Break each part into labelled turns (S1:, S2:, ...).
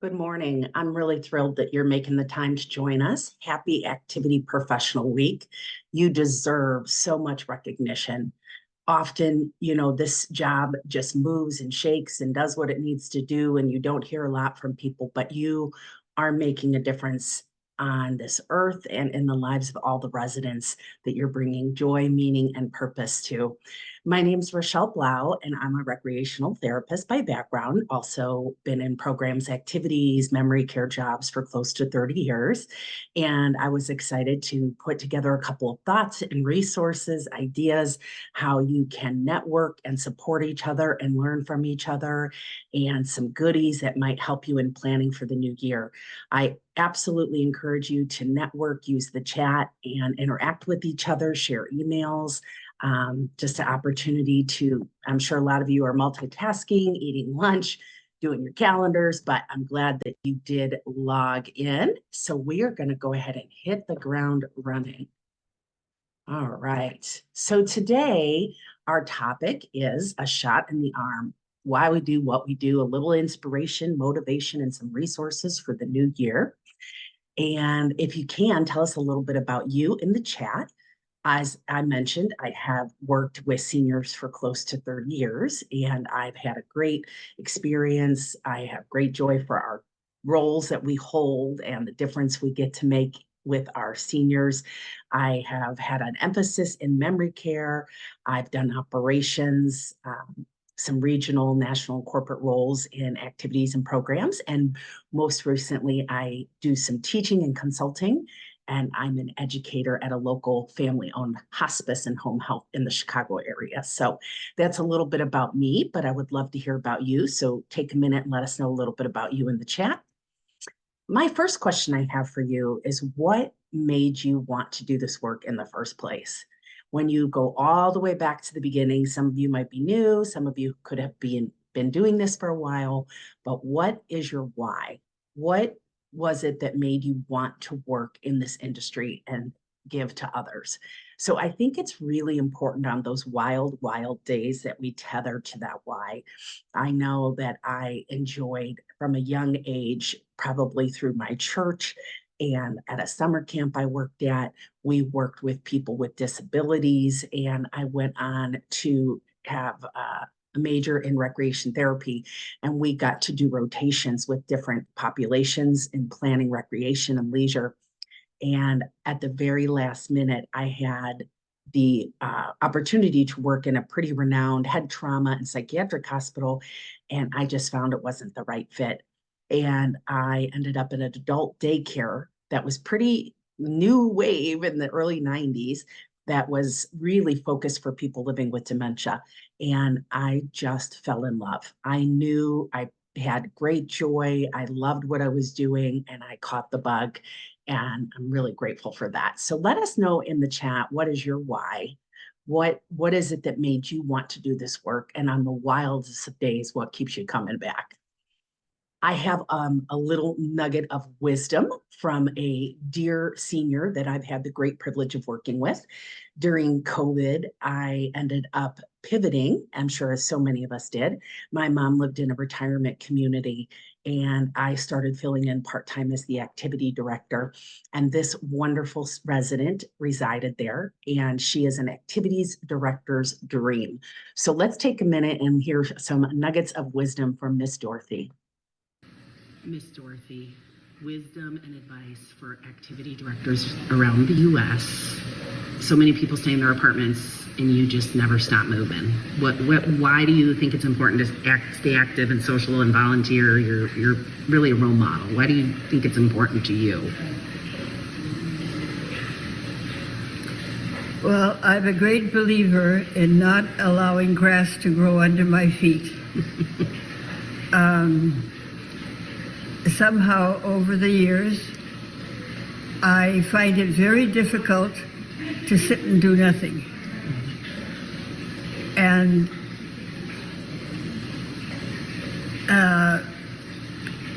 S1: Good morning. I'm really thrilled that you're making the time to join us. Happy Activity Professional Week. You deserve so much recognition. Often, this job just moves and shakes and does what it needs to do, and you don't hear a lot from people, but you are making a difference on this earth and in the lives of all the residents that you're bringing joy, meaning, and purpose to. My name's Rochelle Blau, and I'm a recreational therapist by background. Also been in programs, activities, memory care jobs for close to 30 years. And I was excited to put together a couple of thoughts and resources, ideas, how you can network and support each other and learn from each other, and some goodies that might help you in planning for the new year. I absolutely encourage you to network, use the chat, and interact with each other, share emails. Just an opportunity to, I'm sure a lot of you are multitasking, eating lunch, doing your calendars, but I'm glad that you did log in. So we are going to go ahead and hit the ground running. All right. So today, our topic is a shot in the arm. Why we do what we do, a little inspiration, motivation, and some resources for the new year. And if you can, tell us a little bit about you in the chat. As I mentioned, I have worked with seniors for close to 30 years, and I've had a great experience. I have great joy for our roles that we hold and the difference we get to make with our seniors. I have had an emphasis in memory care. I've done operations, some regional, national, and corporate roles in activities and programs. And most recently, I do some teaching and consulting, and I'm an educator at a local family-owned hospice and home health in the Chicago area. So that's a little bit about me, but I would love to hear about you. So take a minute and let us know a little bit about you in the chat. My first question I have for you is, what made you want to do this work in the first place? When you go all the way back to the beginning, some of you might be new, some of you could have been doing this for a while, but what is your why? What was it that made you want to work in this industry and give to others? So I think it's really important on those wild, wild days that we tether to that why. I know that I enjoyed from a young age, probably through my church and at a summer camp I worked at, we worked with people with disabilities, and I went on to have a major in recreation therapy, and we got to do rotations with different populations in planning recreation and leisure. And at the very last minute, I had the opportunity to work in a pretty renowned head trauma and psychiatric hospital, and I just found it wasn't the right fit. And I ended up in an adult daycare that was pretty new wave in the early 90s that was really focused for people living with dementia. And I just fell in love. I knew I had great joy. I loved what I was doing, and I caught the bug. And I'm really grateful for that. So let us know in the chat, what is your why? What is it that made you want to do this work? And on the wildest of days, what keeps you coming back? I have a little nugget of wisdom from a dear senior that I've had the great privilege of working with. During COVID, I ended up pivoting, I'm sure as so many of us did. My mom lived in a retirement community, and I started filling in part-time as the activity director. And this wonderful resident resided there, and she is an activities director's dream. So let's take a minute and hear some nuggets of wisdom from Miss Dorothy.
S2: Miss Dorothy, wisdom and advice for activity directors around the U.S. So many people stay in their apartments and you just never stop moving. Why do you think it's important to stay active and social and volunteer? You're really a role model. Why do you think it's important to you?
S3: Well, I'm a great believer in not allowing grass to grow under my feet. Somehow over the years, I find it very difficult to sit and do nothing. And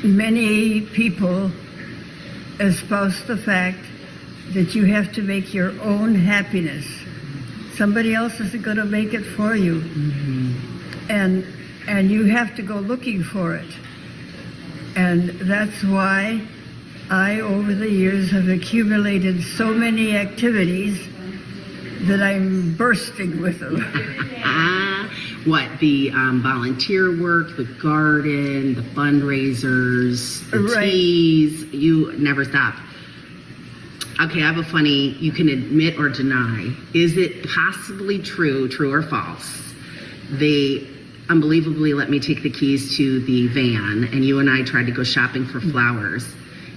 S3: many people espouse the fact that you have to make your own happiness. Somebody else isn't going to make it for you. Mm-hmm. And you have to go looking for it. And that's why I, over the years, have accumulated so many activities that I'm bursting with them.
S2: What, the volunteer work, the garden, the fundraisers, the
S3: Right.
S2: teas, you never stop. Okay, I have a funny, you can admit or deny. Is it possibly true or false? They unbelievably let me take the keys to the van, and you and I tried to go shopping for flowers.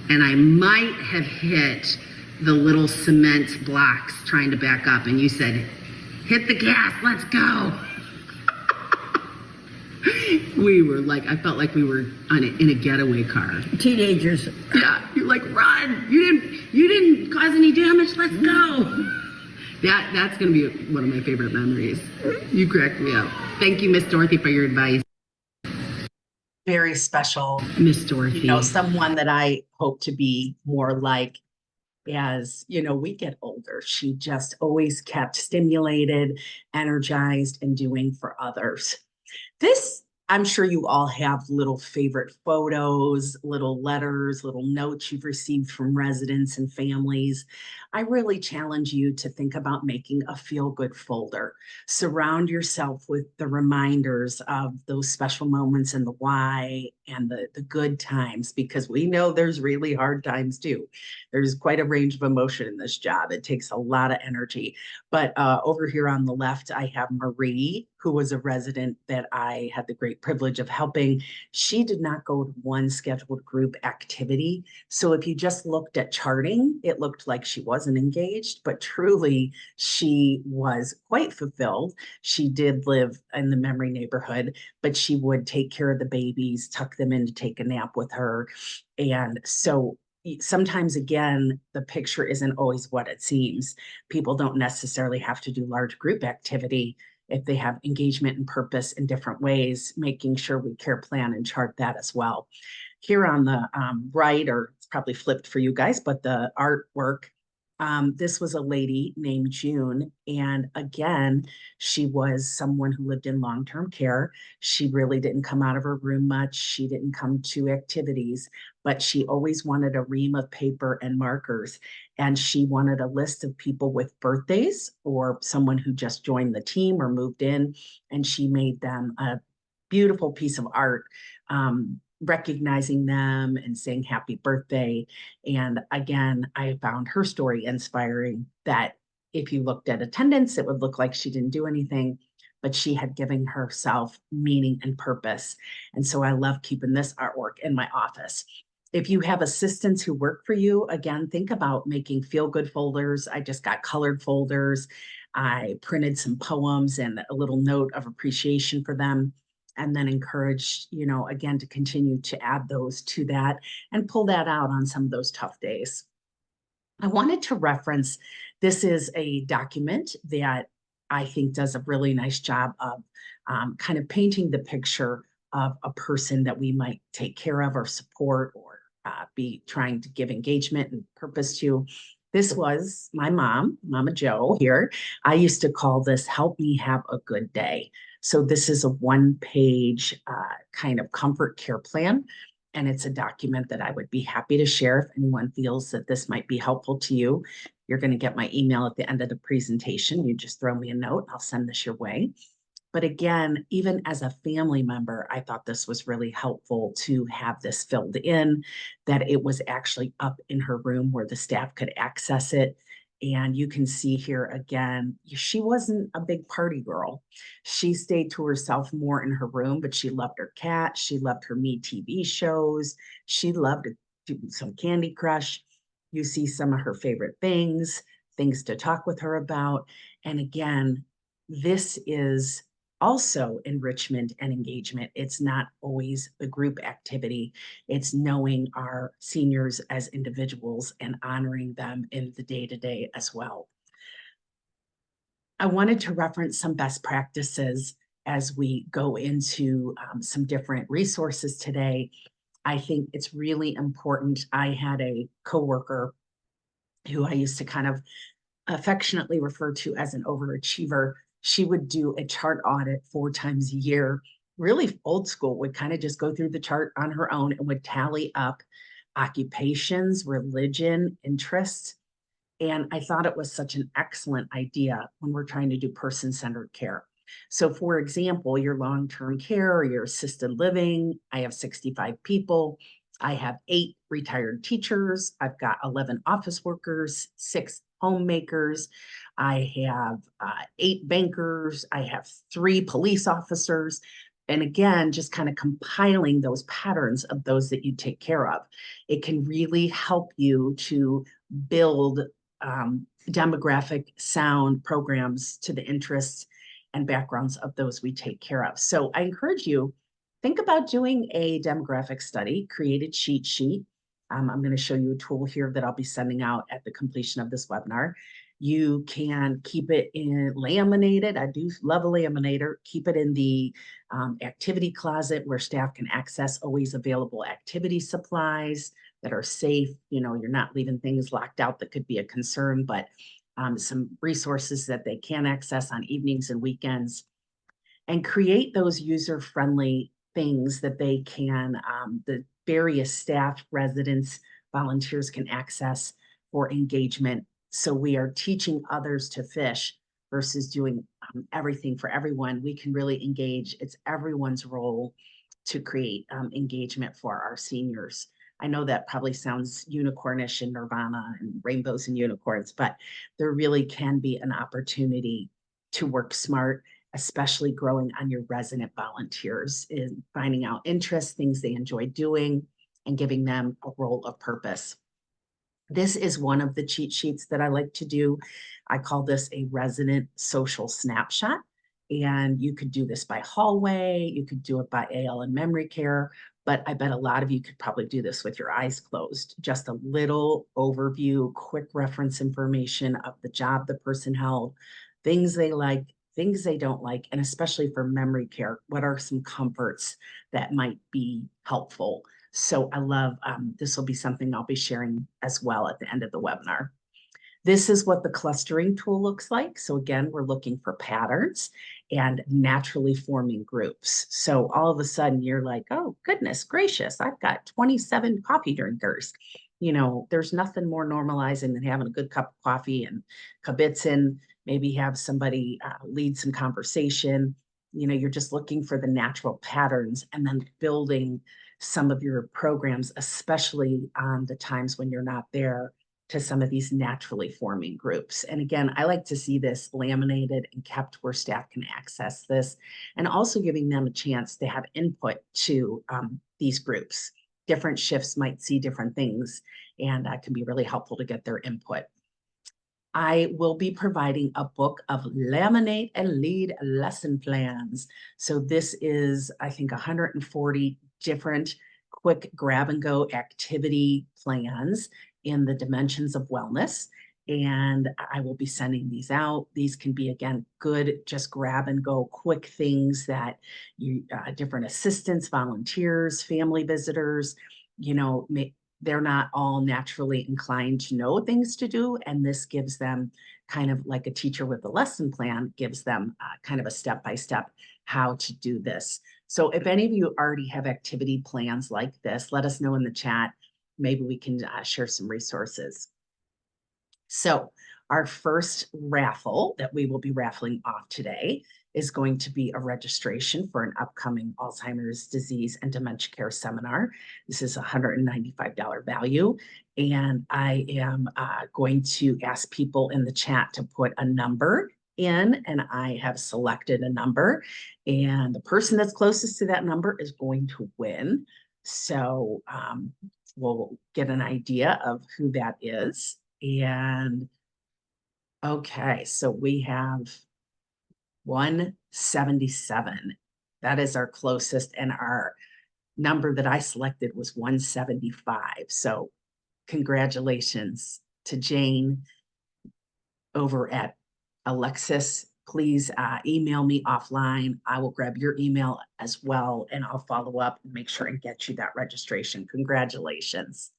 S2: And I might have hit the little cement blocks trying to back up, and you said, hit the gas, let's go. We were like, I felt like we were in a getaway car.
S3: Teenagers.
S2: Yeah, you're like, run! You didn't cause any damage. Let's go. That's gonna be one of my favorite memories. You cracked me up. Thank you, Miss Dorothy, for your advice.
S1: Very special.
S2: Miss Dorothy.
S1: You know, someone that I hope to be more like as, you know, we get older. She just always kept stimulated, energized, and doing for others. This, I'm sure you all have little favorite photos, little letters, little notes you've received from residents and families. I really challenge you to think about making a feel-good folder. Surround yourself with the reminders of those special moments and the why and the good times, because we know there's really hard times too. There's quite a range of emotion in this job. It takes a lot of energy. But over here on the left, I have Marie, who was a resident that I had the great privilege of helping. She did not go to one scheduled group activity. So if you just looked at charting, it looked like she wasn't engaged, but truly she was quite fulfilled. She did live in the Memory neighborhood, but she would take care of the babies, tuck them in to take a nap with her. And so sometimes, again, the picture isn't always what it seems. People don't necessarily have to do large group activity if they have engagement and purpose in different ways, making sure we care plan and chart that as well. Here on the right, or it's probably flipped for you guys, but the artwork, this was a lady named June. And again, she was someone who lived in long-term care. She really didn't come out of her room much. She didn't come to activities, but she always wanted a ream of paper and markers. And she wanted a list of people with birthdays or someone who just joined the team or moved in. And she made them a beautiful piece of art, recognizing them and saying happy birthday. And again, I found her story inspiring, that if you looked at attendance, it would look like she didn't do anything, but she had given herself meaning and purpose. And so I love keeping this artwork in my office. If you have assistants who work for you, again, think about making feel-good folders. I just got colored folders. I printed some poems and a little note of appreciation for them, and then encourage, you know, again, to continue to add those to that and pull that out on some of those tough days. I wanted to reference, this is a document that I think does a really nice job of kind of painting the picture of a person that we might take care of or support or be trying to give engagement and purpose to. This was my mom, Mama Joe here. I used to call this Help Me Have a Good Day. So this is a one-page kind of comfort care plan, and it's a document that I would be happy to share if anyone feels that this might be helpful to you. You're going to get my email at the end of the presentation. You just throw me a note, I'll send this your way. But again, even as a family member, I thought this was really helpful to have this filled in, that it was actually up in her room where the staff could access it. And you can see here again, she wasn't a big party girl. She stayed to herself more in her room, but she loved her cat. She loved her Me TV shows. She loved to do some Candy Crush. You see some of her favorite things to talk with her about. And again, this is also enrichment and engagement. It's not always the group activity. It's knowing our seniors as individuals and honoring them in the day-to-day as well. I wanted to reference some best practices as we go into some different resources today. I think it's really important. I had a coworker who I used to kind of affectionately refer to as an overachiever. She would do a chart audit 4 times a year really old school, would kind of just go through the chart on her own and would tally up occupations, religion, interests. And I thought it was such an excellent idea when we're trying to do person-centered care. So, for example, your long-term care or your assisted living, I have 65 people. I have 8 retired teachers. I've got 11 office workers, 6 homemakers. I have 8 bankers. I have 3 police officers. And again, just kind of compiling those patterns of those that you take care of. It can really help you to build demographic sound programs to the interests and backgrounds of those we take care of. So I encourage you, think about doing a demographic study, create a cheat sheet. I'm going to show you a tool here that I'll be sending out at the completion of this webinar. You can keep it in laminated. I do love a laminator. Keep it in the activity closet where staff can access always available activity supplies that are safe. You know, you're not leaving things locked out that could be a concern, but some resources that they can access on evenings and weekends, and create those user-friendly things that they can, the various staff, residents, volunteers can access for engagement. So we are teaching others to fish versus doing everything for everyone. We can really engage. It's everyone's role to create engagement for our seniors. I know that probably sounds unicornish and nirvana and rainbows and unicorns, but there really can be an opportunity to work smart, especially growing on your resident volunteers, in finding out interests, things they enjoy doing, and giving them a role of purpose. This is one of the cheat sheets that I like to do. I call this a resident social snapshot. And you could do this by hallway, you could do it by AL and memory care, but I bet a lot of you could probably do this with your eyes closed. Just a little overview, quick reference information of the job the person held, things they like, things they don't like, and especially for memory care, what are some comforts that might be helpful? So I love, this will be something I'll be sharing as well at the end of the webinar. This is what the clustering tool looks like. So again, we're looking for patterns and naturally forming groups. So all of a sudden you're like, oh, goodness gracious, I've got 27 coffee drinkers. You know, there's nothing more normalizing than having a good cup of coffee and kibitzing, maybe have somebody lead some conversation. You know, you're just looking for the natural patterns and then building some of your programs, especially on the times when you're not there, to some of these naturally forming groups. And again, I like to see this laminated and kept where staff can access this, and also giving them a chance to have input to these groups. Different shifts might see different things, and can be really helpful to get their input. I will be providing a book of laminate and lead lesson plans. So this is, I think, 140 different quick grab and go activity plans in the dimensions of wellness. And I will be sending these out. These can be, again, good, just grab and go quick things that you, different assistants, volunteers, family visitors, you know, they're not all naturally inclined to know things to do. And this gives them kind of like a teacher with a lesson plan, gives them kind of a step-by-step how to do this. So if any of you already have activity plans like this, let us know in the chat. Maybe we can share some resources. So our first raffle that we will be raffling off today is going to be a registration for an upcoming Alzheimer's disease and dementia care seminar. This is a $195 value. And I am going to ask people in the chat to put a number in, and I have selected a number, and the person that's closest to that number is going to win. So we'll get an idea of who that is. And okay, so we have 177. That is our closest, and our number that I selected was 175. So congratulations to Jane over at Alexis. Please email me offline. I will grab your email as well, and I'll follow up and make sure and get you that registration. Congratulations.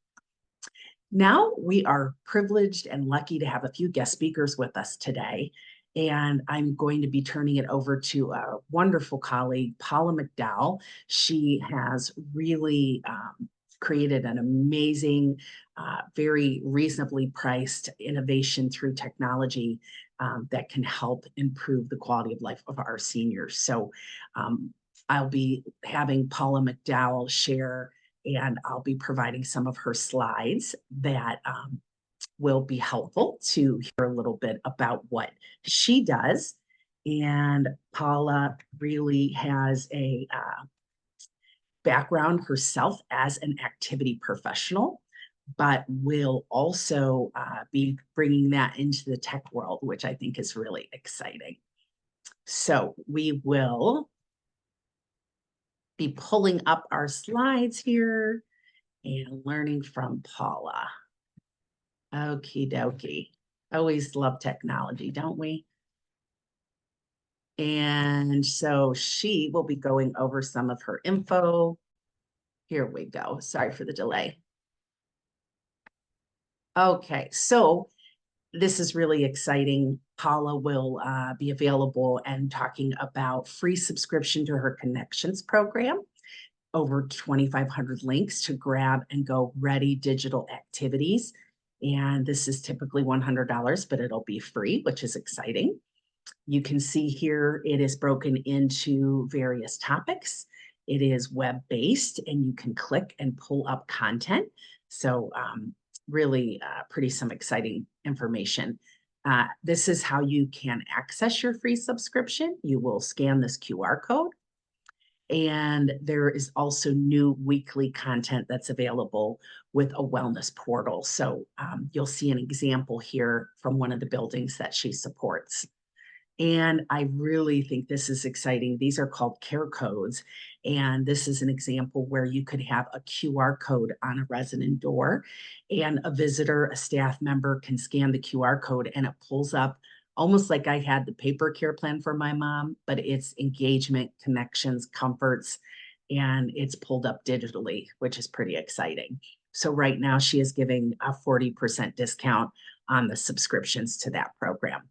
S1: Now we are privileged and lucky to have a few guest speakers with us today. And I'm going to be turning it over to a wonderful colleague, Paula McDowell. She has really created an amazing, very reasonably priced innovation through technology that can help improve the quality of life of our seniors. So I'll be having Paula McDowell share, and I'll be providing some of her slides that will be helpful to hear a little bit about what she does. And Paula really has a background herself as an activity professional, but will also be bringing that into the tech world, which I think is really exciting. So we will be pulling up our slides here and learning from Paula. Okie dokie. Always love technology, don't we? And so she will be going over some of her info. Here we go. Sorry for the delay. Okay, so this is really exciting. Paula will be available and talking about free subscription to her Connections program. Over 2,500 links to grab and go ready digital activities. And this is typically $100, but it'll be free, which is exciting. You can see here it is broken into various topics. It is web-based and you can click and pull up content. So really pretty some exciting information. This is how you can access your free subscription. You will scan this QR code. And there is also new weekly content that's available with a wellness portal. So you'll see an example here from one of the buildings that she supports. And I really think this is exciting. These are called care codes. And this is an example where you could have a QR code on a resident door, and a visitor, a staff member can scan the QR code and it pulls up almost like I had the paper care plan for my mom, but it's engagement, connections, comforts, and it's pulled up digitally, which is pretty exciting. So right now she is giving a 40% discount on the subscriptions to that program.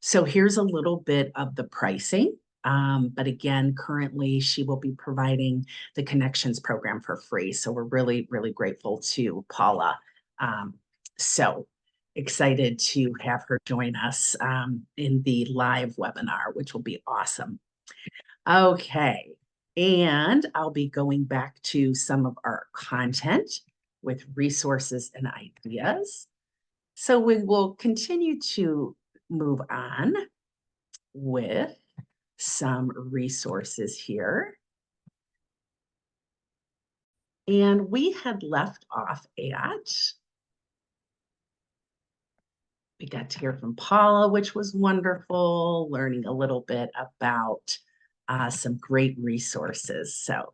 S1: So here's a little bit of the pricing. But again, currently she will be providing the Connections program for free. So we're really, really grateful to Paula. So excited to have her join us in the live webinar, which will be awesome. Okay, and I'll be going back to some of our content with resources and ideas. So we will continue to move on with some resources here. And we had left off at, we got to hear from Paula, which was wonderful, learning a little bit about some great resources. So,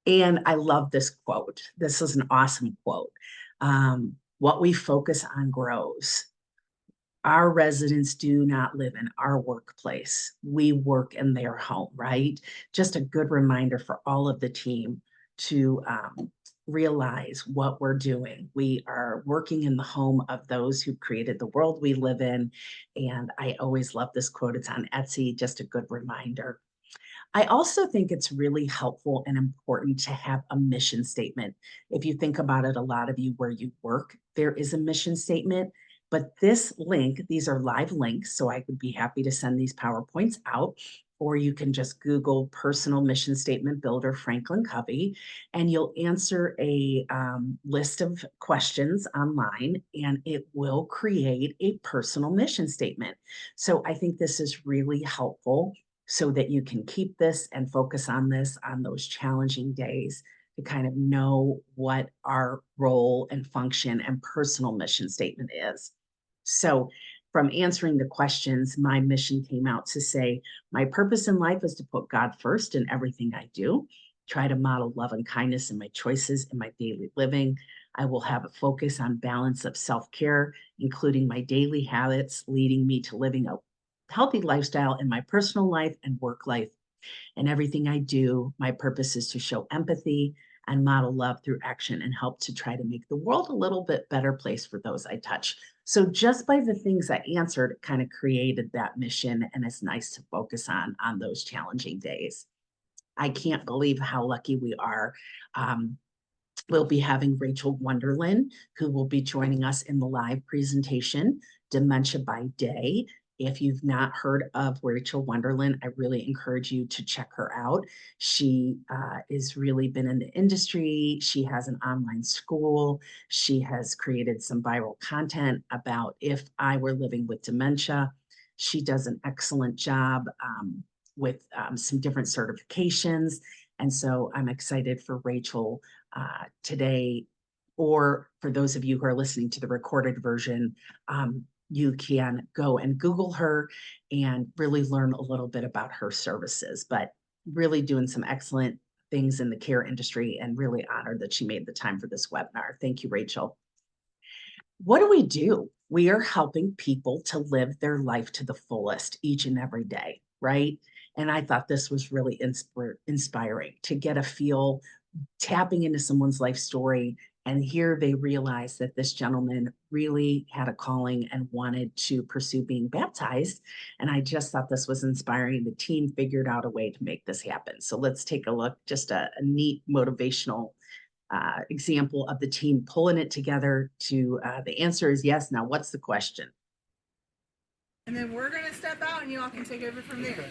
S1: and I love this quote. This is an awesome quote. What we focus on grows. Our residents do not live in our workplace. We work in their home, right? Just a good reminder for all of the team to realize what we're doing. We are working in the home of those who created the world we live in. And I always love this quote. It's on Etsy, just a good reminder. I also think it's really helpful and important to have a mission statement. If you think about it, a lot of you where you work, there is a mission statement. But this link, these are live links, so I would be happy to send these PowerPoints out, or you can just Google personal mission statement builder Franklin Covey, and you'll answer a list of questions online, and it will create a personal mission statement. So I think this is really helpful so that you can keep this and focus on this on those challenging days to kind of know what our role and function and personal mission statement is. So from answering the questions, my mission came out to say, my purpose in life is to put God first in everything I do, try to model love and kindness in my choices in my daily living. I will have a focus on balance of self-care, including my daily habits, leading me to living a healthy lifestyle in my personal life and work life. And everything I do, my purpose is to show empathy, and model love through action and help to try to make the world a little bit better place for those I touch. So just by the things I answered, it kind of created that mission, and it's nice to focus on those challenging days. I can't believe how lucky we are. We'll be having Rachel Wonderland, who will be joining us in the live presentation, Dementia by Day. If you've not heard of Rachel Wonderland, I really encourage you to check her out. She has really been in the industry. She has an online school. She has created some viral content about if I were living with dementia. She does an excellent job with some different certifications. And so I'm excited for Rachel today, or for those of you who are listening to the recorded version, you can go and Google her and really learn a little bit about her services, but really doing some excellent things in the care industry, and really honored that she made the time for this webinar. Thank you, Rachel. What do? We are helping people to live their life to the fullest each and every day, right? And I thought this was really inspiring to get a feel, tapping into someone's life story, and here they realized that this gentleman really had a calling and wanted to pursue being baptized. And I just thought this was inspiring. The team figured out a way to make this happen. So let's take a look, just a neat motivational example of the team pulling it together to, the answer is yes. Now, what's the question?
S4: And then we're going to step out and you all can take over from there.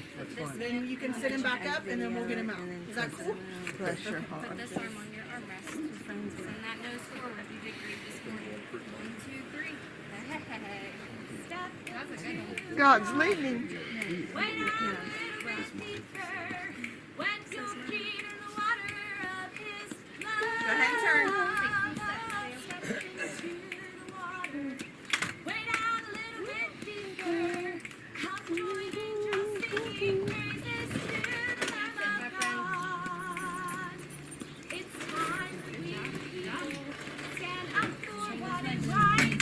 S4: Then you can sit him back up and then we'll get him out. Is that cool?
S3: Bless your heart.
S5: Put this arm on your armrest. Send that nose forward. You did great this morning. 1, 2, 3. Hey, step. That's a good one.
S3: God's leading.
S5: Way down a little bit deeper. When your feet in the water of His love.
S4: Go ahead and turn.
S5: Step into the water. Way down a little bit deeper. Come join angels singing praises to the Lamb of God. It's time for we people stand up for what is right.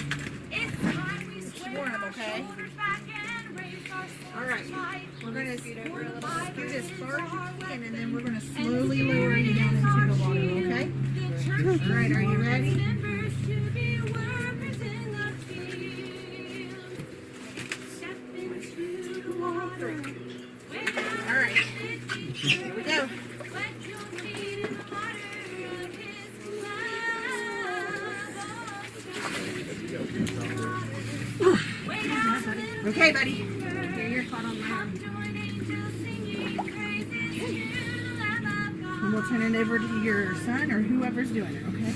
S5: It's time we square our
S4: okay?
S5: shoulders back and raise our
S4: All right.
S5: swords tight.
S4: We're going to
S5: For the
S4: scoot
S5: Bible
S4: as
S5: is
S4: far as
S5: our
S4: you can
S5: weapon.
S4: and then we're going to slowly lower you down into the water, okay? All right, are you ready?
S5: Members to be workers in the field. Step into the water.
S4: All right. Here we go.
S5: Wet your feet in the water of His love. Way down a little
S4: Okay, buddy.
S5: Hear your thought on that. Join angels singing praises to the Lamb of God.
S4: And we'll turn it over to your son or whoever's doing it, okay?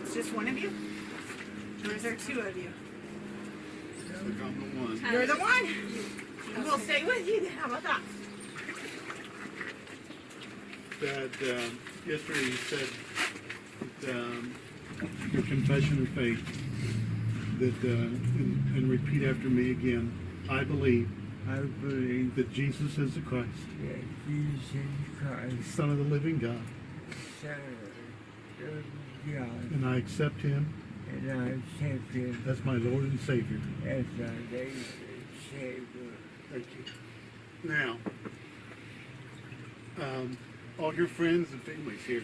S4: It's just one of you? Or is there two of you? You're the one. And we'll stay with you then. How about that?
S6: That yesterday you said that, your confession of faith, that and repeat after me again. I believe that Jesus is the Christ, Son of the living God, and I accept Him as my Lord and Savior. Thank you. Now, all your friends and families here,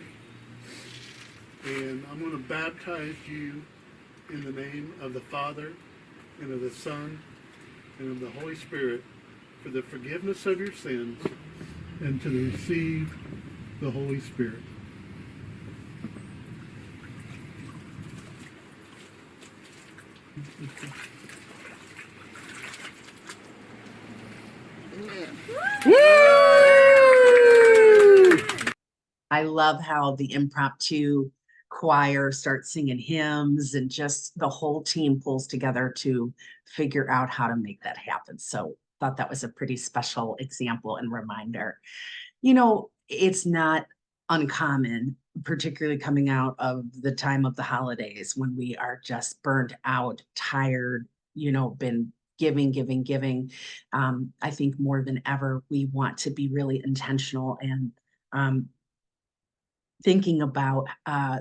S6: and I'm going to baptize you in the name of the Father and of the Son and of the Holy Spirit for the forgiveness of your sins and to receive the Holy Spirit.
S1: I love how the impromptu choir starts singing hymns, and just the whole team pulls together to figure out how to make that happen. So thought that was a pretty special example and reminder. You know, it's not uncommon, particularly coming out of the time of the holidays when we are just burned out, tired, been giving. I think more than ever, we want to be really intentional and thinking about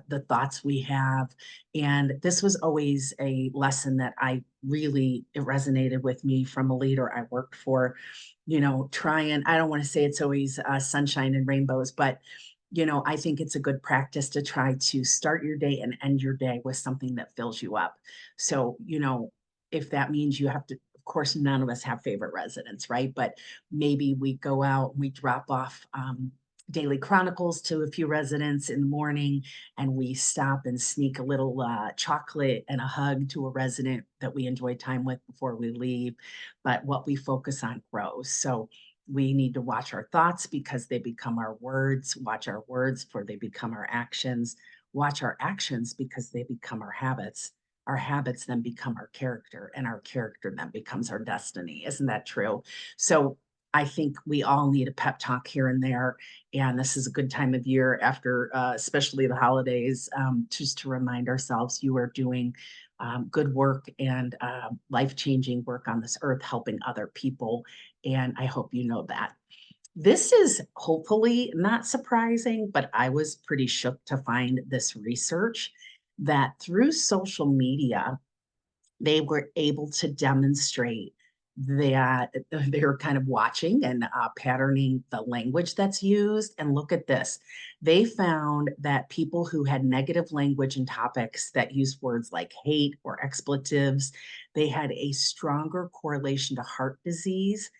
S1: the thoughts we have. And this was always a lesson that I really, it resonated with me from a leader I worked for, trying, I don't want to say it's always sunshine and rainbows, but I think it's a good practice to try to start your day and end your day with something that fills you up. So, if that means you have to, of course, none of us have favorite residents, right? But maybe we go out and we drop off daily chronicles to a few residents in the morning, and we stop and sneak a little chocolate and a hug to a resident that we enjoy time with before we leave. But what we focus on grows. So we need to watch our thoughts because they become our words, watch our words for they become our actions, watch our actions because they become our habits. Our habits then become our character, and our character then becomes our destiny. Isn't that true? So I think we all need a pep talk here and there. And this is a good time of year after, especially the holidays, just to remind ourselves you are doing good work and life changing work on this earth, helping other people. And I hope you know that. This is hopefully not surprising, but I was pretty shook to find this research that through social media, they were able to demonstrate that they were kind of watching and patterning the language that's used. And look at this. They found that people who had negative language and topics that use words like hate or expletives, they had a stronger correlation to heart disease.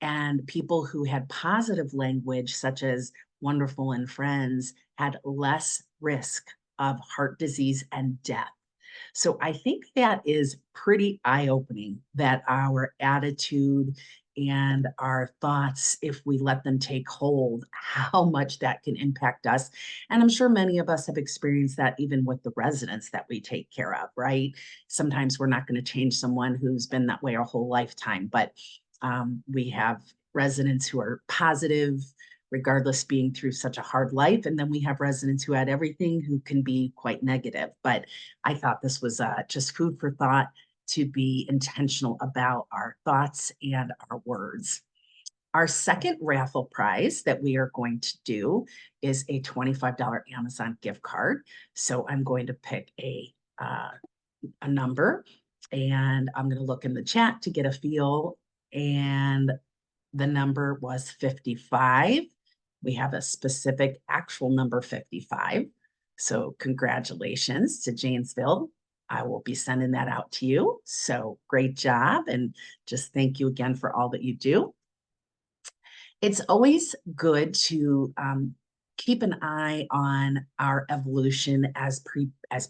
S1: And people who had positive language, such as wonderful and friends, had less risk of heart disease and death. So I think that is pretty eye-opening that our attitude and our thoughts, if we let them take hold, how much that can impact us. And I'm sure many of us have experienced that even with the residents that we take care of, right? Sometimes we're not going to change someone who's been that way our whole lifetime, but we have residents who are positive, regardless being through such a hard life. And then we have residents who had everything who can be quite negative. But I thought this was just food for thought to be intentional about our thoughts and our words. Our second raffle prize that we are going to do is a $25 Amazon gift card. So I'm going to pick a number, and I'm going to look in the chat to get a feel. And the number was 55. We have a specific actual number 55. So congratulations to Janesville. I will be sending that out to you. So great job. And just thank you again for all that you do. It's always good to keep an eye on our evolution as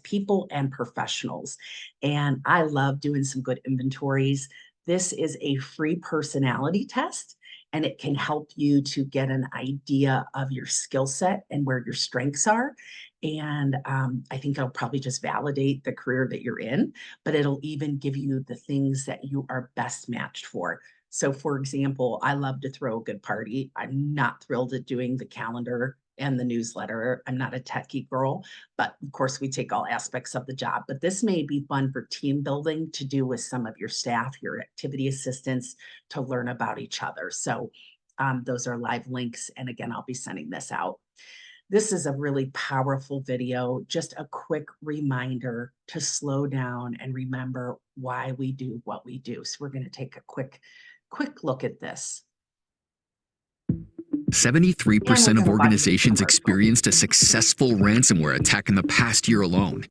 S1: people and professionals. And I love doing some good inventories. This is a free personality test, and it can help you to get an idea of your skill set and where your strengths are. And I think it'll probably just validate the career that you're in, but it'll even give you the things that you are best matched for. So, for example, I love to throw a good party. I'm not thrilled at doing the calendar and the newsletter. I'm not a techie girl, but of course, we take all aspects of the job. But this may be fun for team building to do with some of your staff, your activity assistants, to learn about each other. So, those are live links. And again, I'll be sending this out. This is a really powerful video, just a quick reminder to slow down and remember why we do what we do. So we're going to take a quick look at this.
S7: 73% of organizations experienced a successful ransomware attack in the past year alone.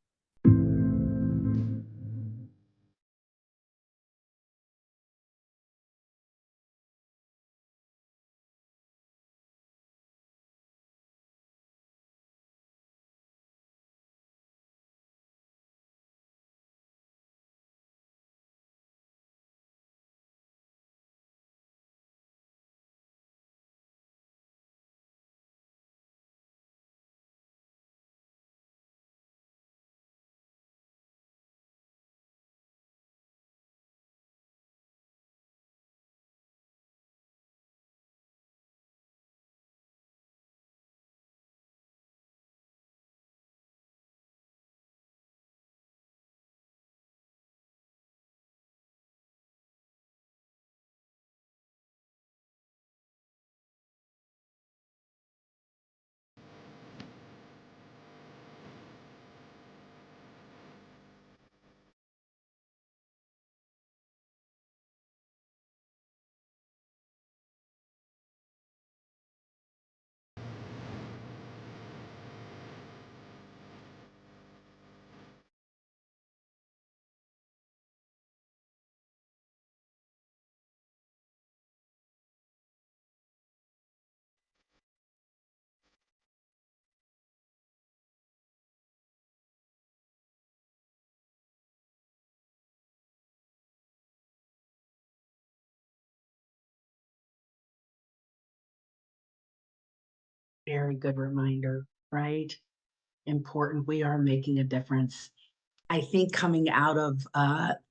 S1: Very good reminder, right? Important. We are making a difference. I think coming out of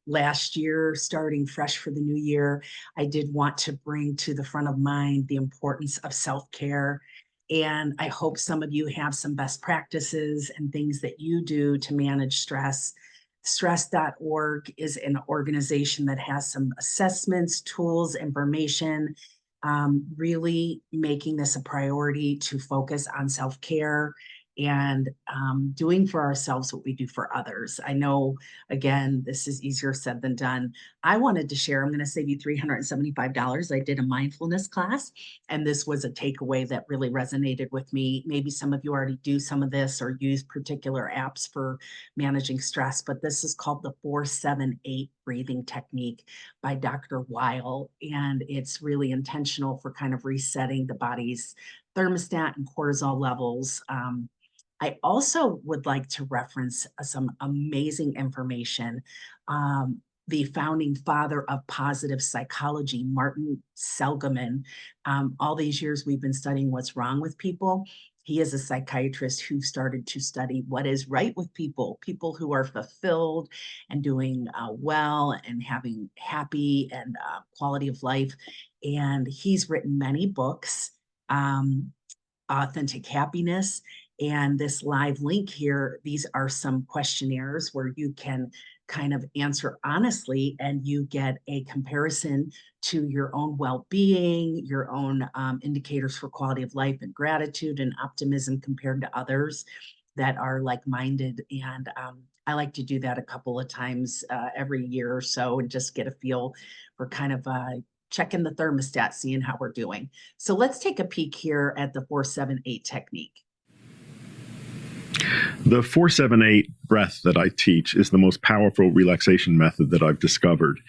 S1: last year, starting fresh for the new year, I did want to bring to the front of mind the importance of self care. And I hope some of you have some best practices and things that you do to manage stress. Stress.org is an organization that has some assessments, tools, information, really making this a priority to focus on self care and doing for ourselves what we do for others. I know, again, this is easier said than done. I wanted to share, I'm going to save you $375. I did a mindfulness class, and this was a takeaway that really resonated with me. Maybe some of you already do some of this or use particular apps for managing stress, but this is called the 478 breathing technique by Dr. Weil. And it's really intentional for kind of resetting the body's thermostat and cortisol levels. I also would like to reference some amazing information. The founding father of positive psychology, Martin Seligman, all these years we've been studying what's wrong with people. He is a psychiatrist who started to study what is right with people, people who are fulfilled and doing well and having happy and quality of life. And he's written many books. Authentic Happiness. And this live link here, these are some questionnaires where you can kind of answer honestly and you get a comparison to your own well-being, your own indicators for quality of life and gratitude and optimism compared to others that are like-minded. And I like to do that a couple of times every year or so and just get a feel for kind of checking the thermostat, seeing how we're doing. So let's take a peek here at the 478 technique.
S8: The 478 breath that I teach is the most powerful relaxation method that I've discovered.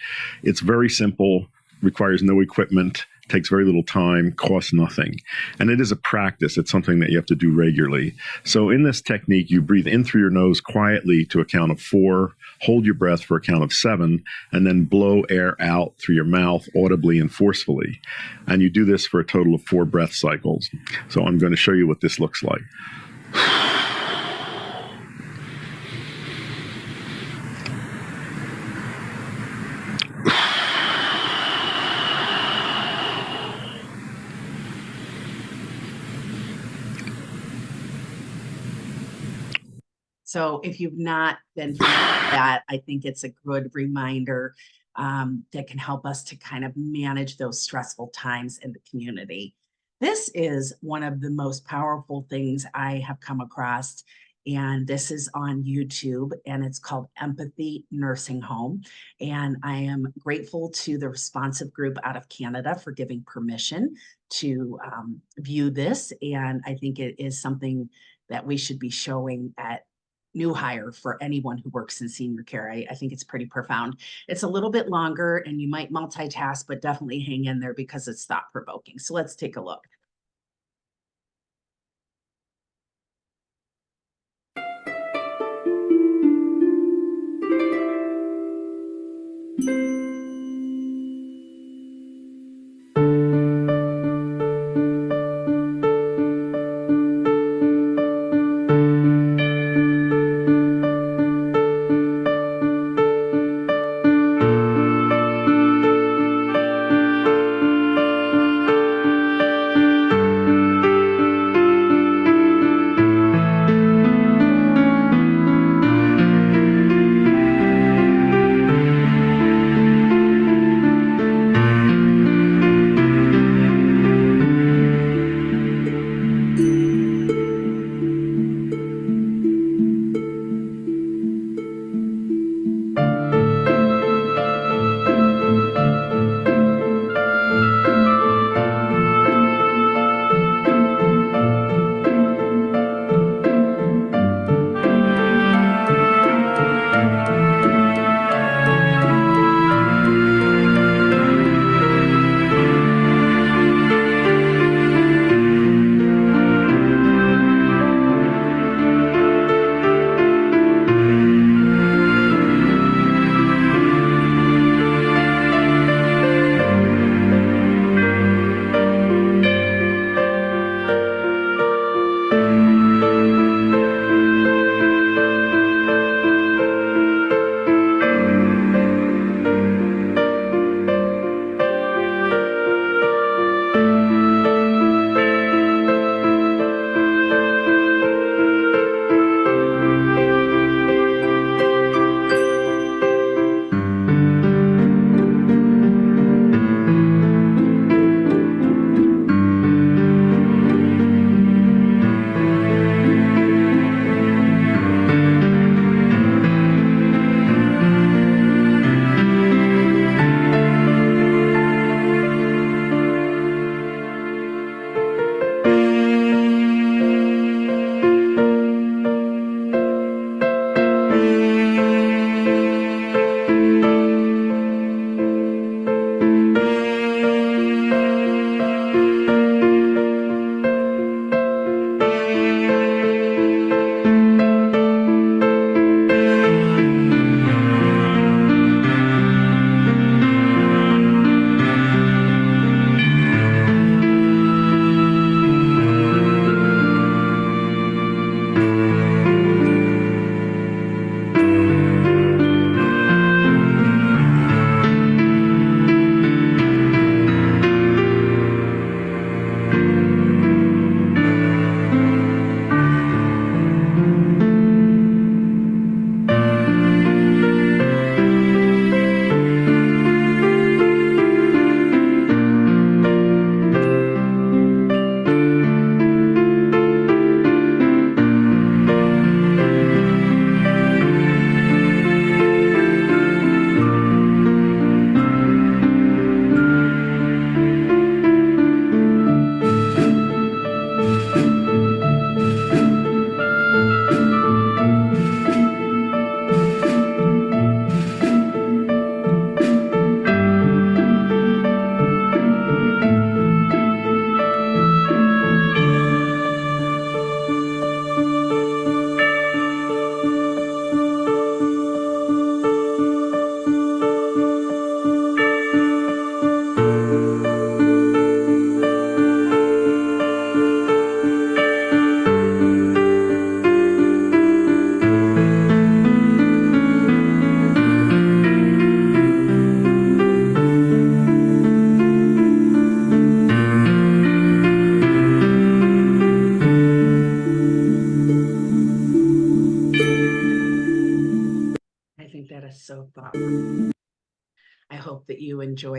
S8: It's very simple, requires no equipment, takes very little time, costs nothing. And it is a practice. It's something that you have to do regularly. So in this technique, you breathe in through your nose quietly to a count of 4, hold your breath for a count of 7, and then blow air out through your mouth audibly and forcefully. And you do this for a total of 4 breath cycles. So I'm going to show you what this looks like.
S1: So if you've not been doing that, I think it's a good reminder that can help us to kind of manage those stressful times in the community. This is one of the most powerful things I have come across, and this is on YouTube, and it's called Empathy Nursing Home. And I am grateful to the responsive group out of Canada for giving permission to view this. And I think it is something that we should be showing at new hire for anyone who works in senior care. I think it's pretty profound. It's a little bit longer and you might multitask, but definitely hang in there because it's thought provoking. So let's take a look.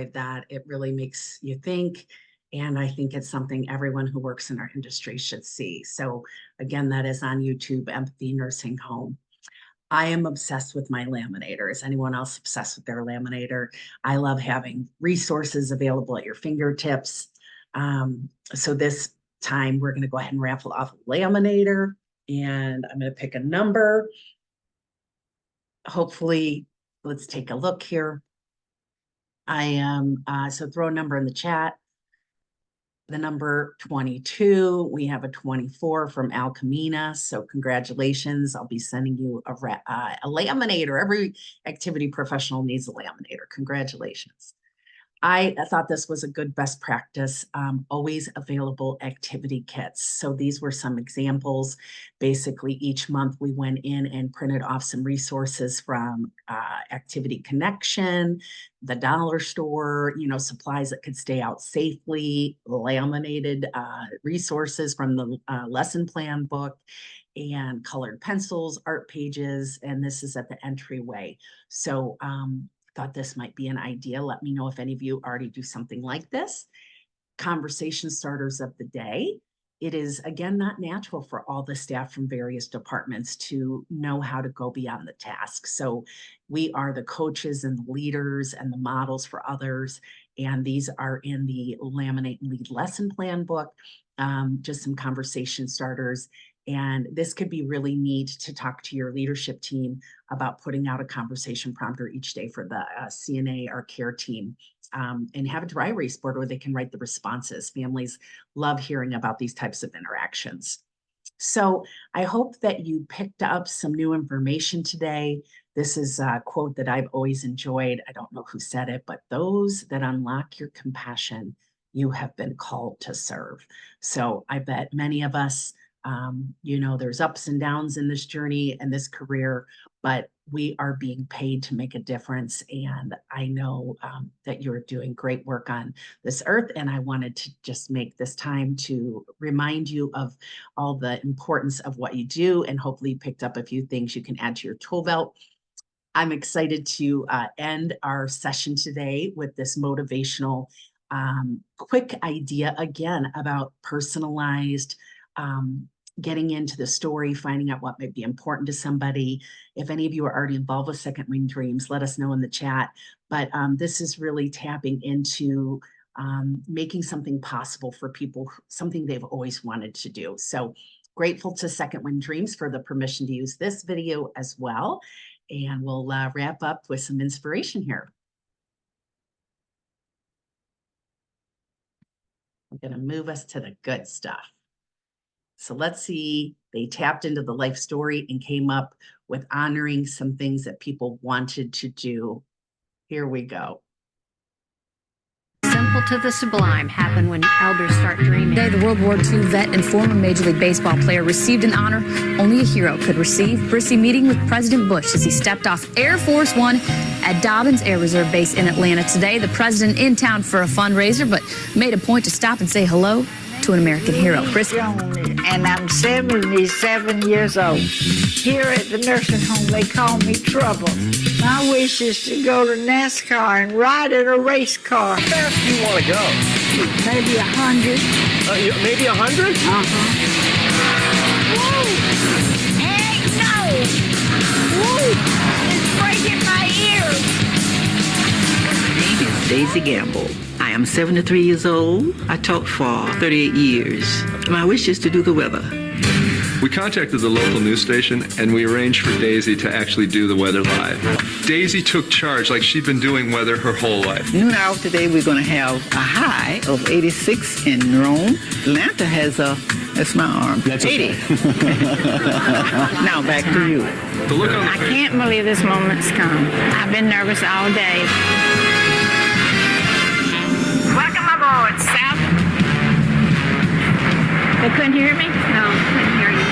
S1: enjoyed that. It really makes you think. And I think it's something everyone who works in our industry should see. So again, that is on YouTube, Empathy Nursing Home. I am obsessed with my laminator. Is anyone else obsessed with their laminator? I love having resources available at your fingertips. So this time we're going to go ahead and raffle off a laminator, and I'm going to pick a number. Hopefully, let's take a look here. I am, so throw a number in the chat. The number 22, we have a 24 from Al Camina. So congratulations. I'll be sending you a laminator. Every activity professional needs a laminator. Congratulations. I thought this was a good best practice, always available activity kits. So these were some examples. Basically, each month we went in and printed off some resources from Activity Connection, the dollar store, supplies that could stay out safely, laminated resources from the lesson plan book, and colored pencils, art pages, and this is at the entryway. So thought this might be an idea. Let me know if any of you already do something like this. Conversation starters of the day. It is, again, not natural for all the staff from various departments to know how to go beyond the task. So we are the coaches and the leaders and the models for others. And these are in the Laminate and Lead lesson plan book, just some conversation starters. And this could be really neat to talk to your leadership team about putting out a conversation prompter each day for the CNA or care team, and have a dry erase board where they can write the responses. Families love hearing about these types of interactions. So I hope that you picked up some new information today. This is a quote that I've always enjoyed. I don't know who said it, but those that unlock your compassion, you have been called to serve. So I bet many of us, there's ups and downs in this journey and this career, but we are being paid to make a difference. And I know that you're doing great work on this earth. And I wanted to just make this time to remind you of all the importance of what you do. And hopefully you picked up a few things you can add to your tool belt. I'm excited to end our session today with this motivational quick idea again about personalized getting into the story, finding out what might be important to somebody. If any of you are already involved with Second Wind Dreams, let us know in the chat. But this is really tapping into making something possible for people, something they've always wanted to do. So grateful to Second Wind Dreams for the permission to use this video as well. And we'll wrap up with some inspiration here. I'm going to move us to the good stuff. So let's see, they tapped into the life story and came up with honoring some things that people wanted to do. Here we go.
S9: Simple to the sublime happen when elders start dreaming. Today, the World War II vet and former Major League Baseball player received an honor only a hero could receive. Brissy meeting with President Bush as he stepped off Air Force One at Dobbins Air Reserve Base in Atlanta today. The president in town for a fundraiser, but made a point to stop and say hello to an American hero.
S10: And I'm 77 years old. Here at the nursing home, they call me Trouble. My wish is to go to NASCAR and ride in a race car.
S11: How fast do you want to go?
S10: Maybe 100.
S11: Maybe 100?
S10: Woo! Heck no! Woo! It's breaking my ears.
S12: My name is Daisy Gamble. I am 73 years old. I taught for 38 years. My wish is to do the weather.
S13: We contacted the local news station and we arranged for Daisy to actually do the weather live. Daisy took charge like she'd been doing weather her whole life.
S12: Noon hour today we're going to have a high of 86 in Rome. Atlanta has that's my arm.
S11: That's
S12: 80.
S11: Okay.
S12: Now back to you.
S13: The look on the
S10: I can't believe this moment's come. I've been nervous all day. Welcome aboard, South. They couldn't hear me? No, couldn't hear you.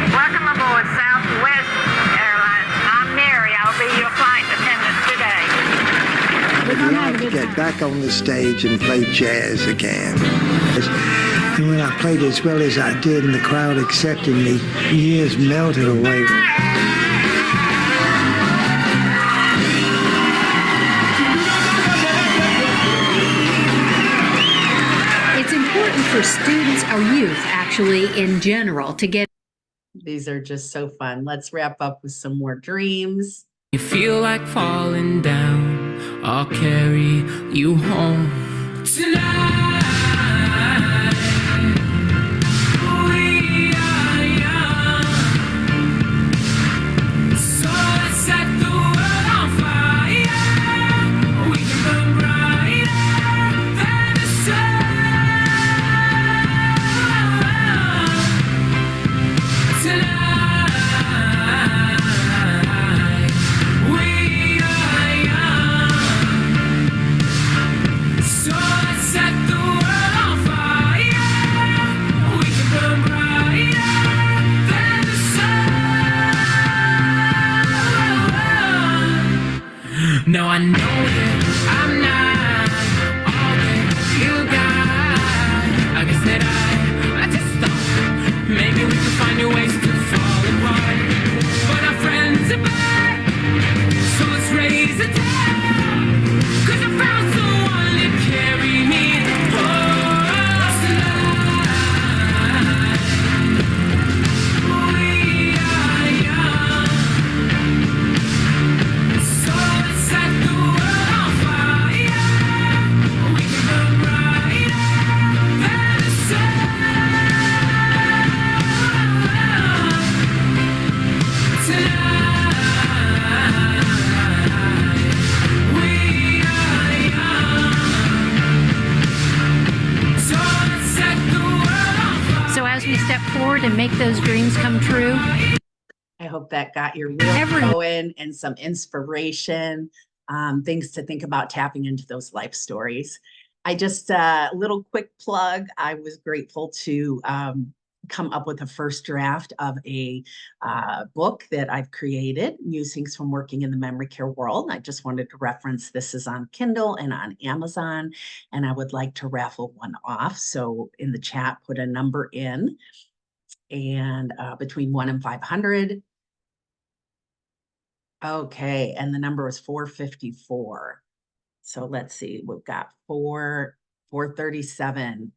S10: Welcome aboard Southwest Airlines. I'm Mary. I'll be your flight attendant today.
S14: I'd like to get back on the stage and play jazz again. And when I played as well as I did and the crowd accepted me, years melted away.
S15: important for students or youth, actually, in general, to get?
S1: These are just so fun. Let's wrap up with some more dreams.
S16: You feel like falling down, I'll carry you home tonight. We are young, so let's set the world on fire. We can burn brighter than the sun tonight. No, I know that I'm not all that you got. I guess that I just thought maybe we could find new ways to fall apart. But our friends are back, so let's raise a town. 'Cause I found someone to carry me home tonight. We are young, so let's set the world on fire. We can burn brighter than the sun tonight. We are young, so let's set the world on fire.
S15: So as we step forward and make those dreams come true,
S1: I hope that got your wheels going and some inspiration, things to think about tapping into those life stories. I just, a little quick plug. I was grateful to come up with a first draft of a book that I've created, Musings from Working in the Memory Care World. I just wanted to reference this is on Kindle and on Amazon, and I would like to raffle one off. So in the chat, put a number in, and between 1 and 500. Okay, and the number was 454. So let's see, we've got 437.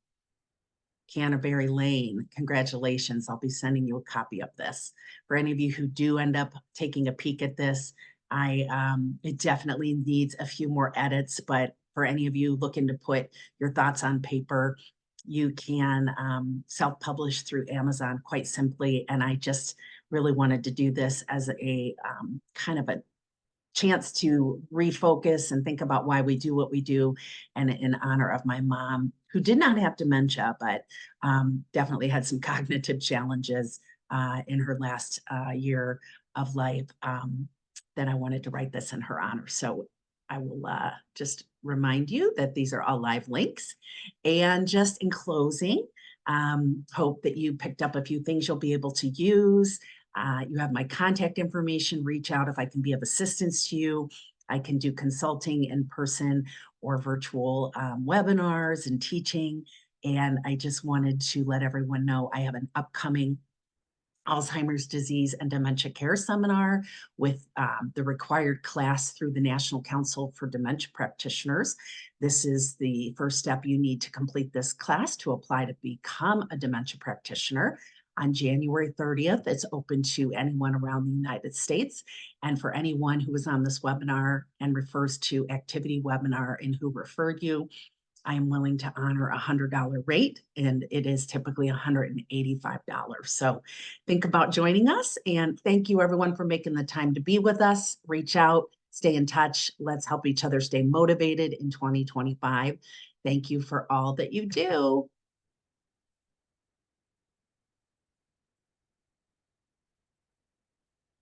S1: Canterbury Lane. Congratulations. I'll be sending you a copy of this. For any of you who do end up taking a peek at this, it definitely needs a few more edits, but for any of you looking to put your thoughts on paper, you can self-publish through Amazon quite simply. And I just really wanted to do this as a kind of a chance to refocus and think about why we do what we do, and in honor of my mom, who did not have dementia, but definitely had some cognitive challenges in her last year of life, that I wanted to write this in her honor. So I will just remind you that these are all live links. And just in closing, hope that you picked up a few things you'll be able to use. You have my contact information. Reach out if I can be of assistance to you. I can do consulting in person or virtual webinars and teaching. And I just wanted to let everyone know I have an upcoming Alzheimer's disease and dementia care seminar with the required class through the National Council for Dementia Practitioners. This is the first step you need to complete this class to apply to become a dementia practitioner. On January 30th, it's open to anyone around the United States. And for anyone who is on this webinar and refers to Activity Webinar and who referred you, I am willing to honor a $100 rate, and it is typically $185. So think about joining us, and thank you everyone for making the time to be with us. Reach out, stay in touch. Let's help each other stay motivated in 2025. Thank you for all that you do.